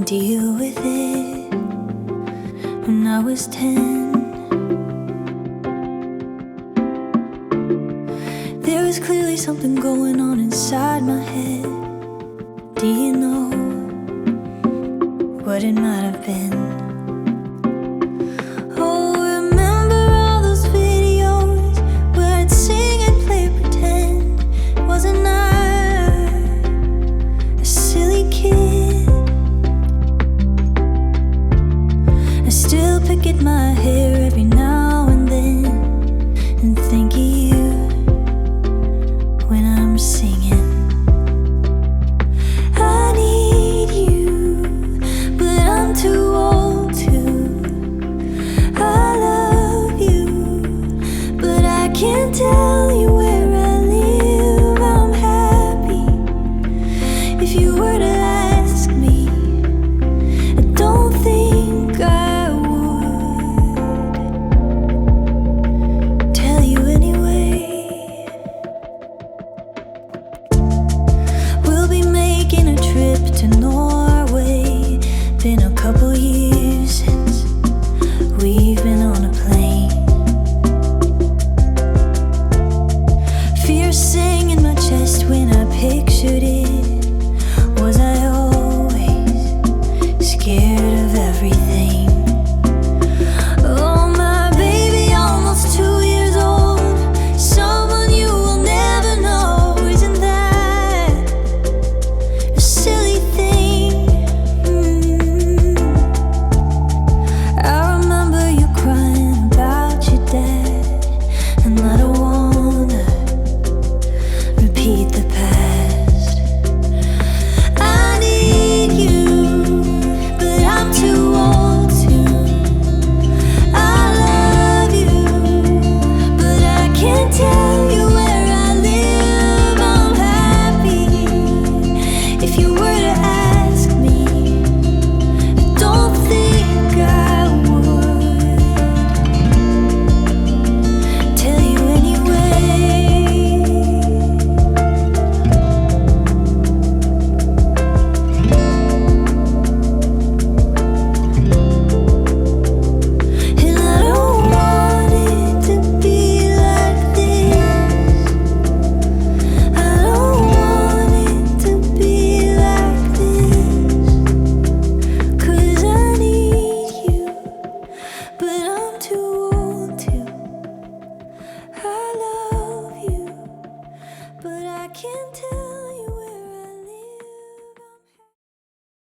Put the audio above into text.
deal with it when I was 10. There was clearly something going on inside my head. Do you know what it might have been? Oh, remember all those videos where I'd sing and play pretend? Wasn't I a silly kid? I still pick at my hair every now and then and think of you when I'm singing. I need you, but I'm too old to. I love you, but I can't tell you where I live. I'm happy if you were to ask me. I don't think I would tell you anyway. We'll be making a trip to Norway. Been a couple years since we've been on a plane. Fear sang in my chest when I pictured it. Was I always scared of everything? Oh, my baby, almost 2 years old. Someone you will never know. Isn't that a silly thing? I remember you crying about your dad, and I don't wanna repeat the past. I need you, but I'm too old to. I love you, but I can't tell you where I live. I'm happy if you were to ask me. I don't think I would tell you anyway. And I don't want it to be like this. I don't want it to be like this. 'Cause I need you, but I'm too old to. I love you, but I can't tell